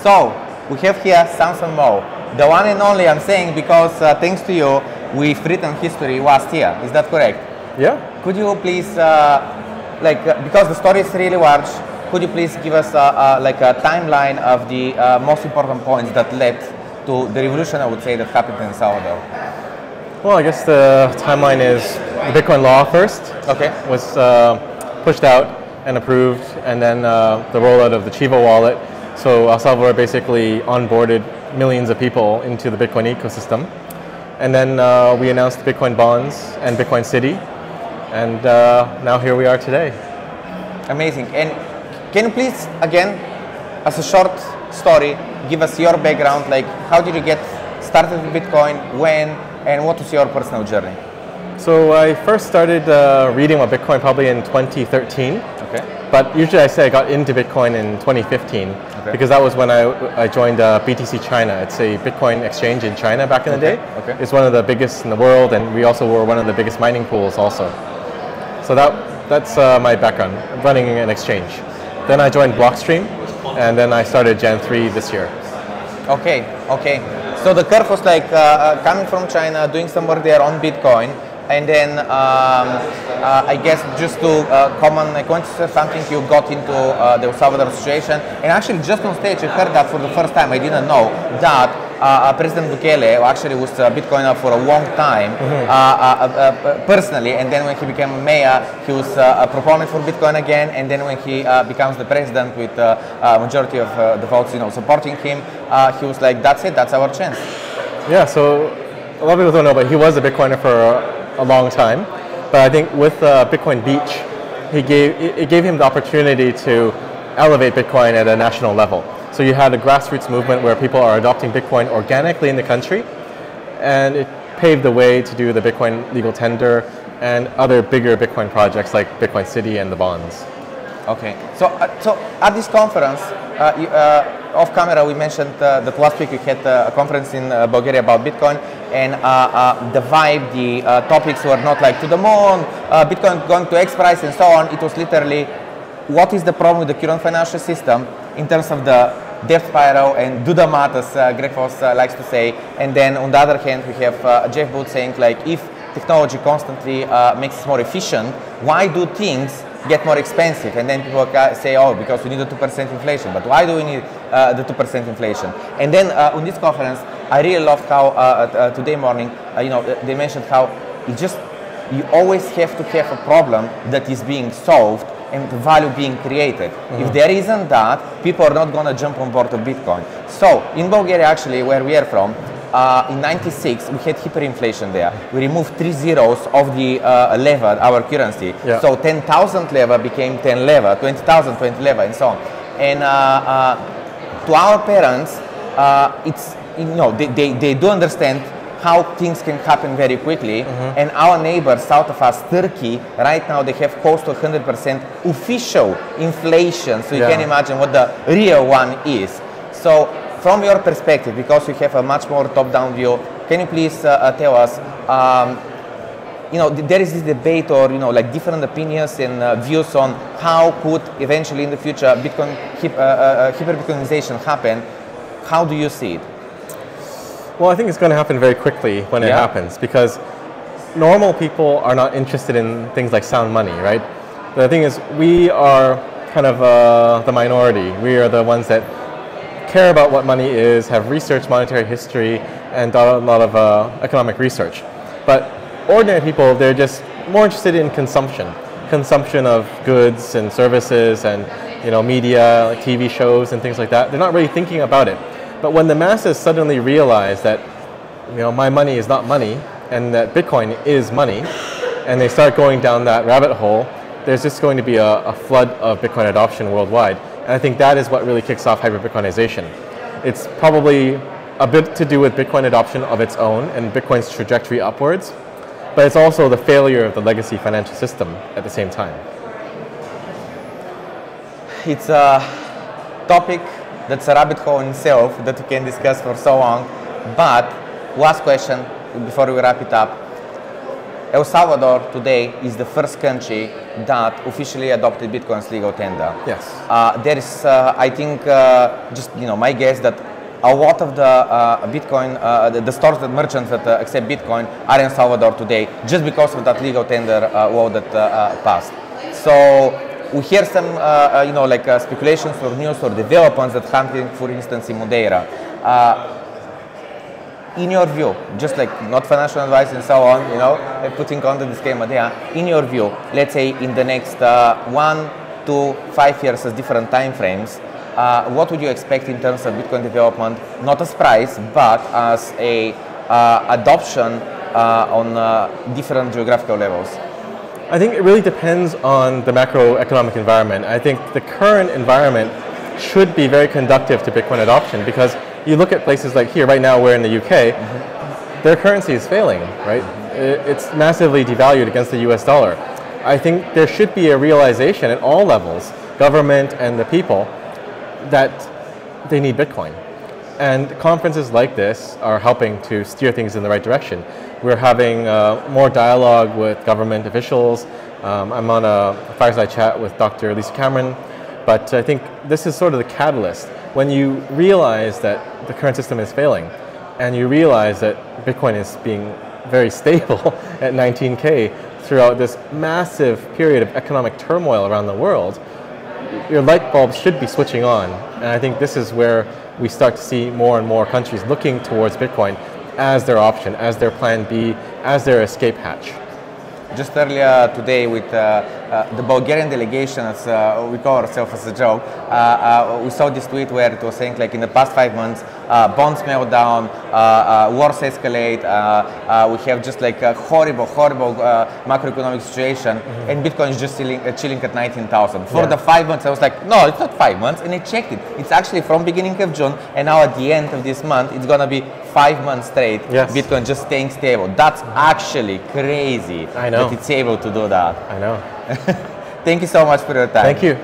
So we have here Samson Mo, the one and only. I'm saying because thanks to you, we've written history last year. Is that correct? Yeah. Could you please, because the story is really large, could you please give us like a timeline of the most important points that led to the revolution, I would say, that happened in El Salvador? Well, I guess the timeline is the Bitcoin law first. Okay. Was pushed out and approved, and then the rollout of the Chivo wallet. So El Salvador basically onboarded millions of people into the Bitcoin ecosystem. And then we announced Bitcoin bonds and Bitcoin City. And now here we are today. Amazing. And can you please, again, as a short story, give us your background, like how did you get started with Bitcoin, when, and what was your personal journey? So I first started reading about Bitcoin probably in 2013. Okay. But usually I say I got into Bitcoin in 2015 because that was when I joined BTC China. It's a Bitcoin exchange in China back in the day. Okay. It's one of the biggest in the world, and we also were one of the biggest mining pools also. So that's my background, running an exchange. Then I joined Blockstream, and then I started Jan 3 this year. Okay, okay. So the curve was like coming from China, doing some work there on Bitcoin, and then I guess just to common acquaintances or something, you got into the El Salvador situation. And actually just on stage, I heard that for the first time. I didn't know that President Bukele actually was a Bitcoiner for a long time, personally, and then when he became mayor, he was a proponent for Bitcoin again, and then when he becomes the president with a majority of the votes, supporting him, he was like, that's it, that's our chance. Yeah, so a lot of people don't know, but he was a Bitcoiner for a long time. But I think with Bitcoin Beach, it gave him the opportunity to elevate Bitcoin at a national level. So you had a grassroots movement where people are adopting Bitcoin organically in the country, and it paved the way to do the Bitcoin legal tender and other bigger Bitcoin projects like Bitcoin City and the bonds. Okay, so at this conference, off camera we mentioned that last week we had a conference in Bulgaria about Bitcoin, and the vibe, the topics were not like to the moon, Bitcoin going to X price and so on. It was literally, what is the problem with the current financial system in terms of the debt spiral, and do the math, as Greg Foss likes to say. And then on the other hand, we have Jeff Booth saying, like, if technology constantly makes us more efficient, why do things get more expensive? And then people say, oh, because we need a 2% inflation. But why do we need the 2% inflation? And then on this conference, I really loved how today morning, they mentioned how you always have to have a problem that is being solved and value being created. If there isn't that, people are not going to jump on board of Bitcoin. So in Bulgaria, actually, where we are from, in '96, we had hyperinflation there. We removed 3 zeros of the leva, our currency. Yeah. So 10,000 leva became 10 leva, 20,000, 20 leva, and so on. And to our parents, it's, they do understand how things can happen very quickly. And our neighbors south of us, Turkey, right now they have close to 100% official inflation. So you can imagine what the real one is. So from your perspective, because you have a much more top-down view, can you please tell us, there is this debate or, like different opinions and views on how could eventually in the future Bitcoin, hyper-Bitcoinization happen. How do you see it? Well, I think it's going to happen very quickly when it happens, because normal people are not interested in things like sound money, right? The thing is, we are kind of the minority. We are the ones that care about what money is, have researched monetary history, and done a lot of economic research. But ordinary people, they're just more interested in consumption of goods and services and media, like TV shows and things like that. They're not really thinking about it. But when the masses suddenly realize that my money is not money and that Bitcoin is money, and they start going down that rabbit hole, there's just going to be a flood of Bitcoin adoption worldwide. And I think that is what really kicks off hyper-Bitcoinization. It's probably a bit to do with Bitcoin adoption of its own and Bitcoin's trajectory upwards, but it's also the failure of the legacy financial system at the same time. It's a topic that's a rabbit hole in itself that we can discuss for so long. But last question before we wrap it up. El Salvador today is the first country that officially adopted Bitcoin's legal tender. Yes. There is, I think, just my guess that a lot of the Bitcoin, the stores, the merchants that accept Bitcoin are in El Salvador today, just because of that legal tender law that passed. So we hear some, speculations or news or developments that happening, for instance, in Madeira. In your view, just like not financial advice and so on, putting on the disclaimer there, in your view, let's say in the next 1 to 5 years as different time frames, what would you expect in terms of Bitcoin development, not as price, but as a adoption on different geographical levels? I think it really depends on the macroeconomic environment. I think the current environment should be very conducive to Bitcoin adoption, because you look at places like here, right now we're in the UK, their currency is failing, right? It's massively devalued against the US dollar. I think there should be a realization at all levels, government and the people, that they need Bitcoin. And conferences like this are helping to steer things in the right direction. We're having more dialogue with government officials. I'm on a fireside chat with Dr. Lisa Cameron, but I think this is sort of the catalyst. When you realize that the current system is failing, and you realize that Bitcoin is being very stable at 19K throughout this massive period of economic turmoil around the world, your light bulbs should be switching on. And I think this is where we start to see more and more countries looking towards Bitcoin as their option, as their plan B, as their escape hatch. Just earlier today with the Bulgarian delegation, as we call ourselves as a joke, we saw this tweet where it was saying like in the past 5 months, bonds melt down, wars escalate, we have just like a horrible macroeconomic situation, and Bitcoin is just chilling at 19,000. For the 5 months, I was like, no, it's not 5 months, and I checked it. It's actually from beginning of June, and now at the end of this month, it's gonna be 5 months straight, Bitcoin just staying stable. That's actually crazy. I know. That it's able to do that. I know. Thank you so much for your time. Thank you.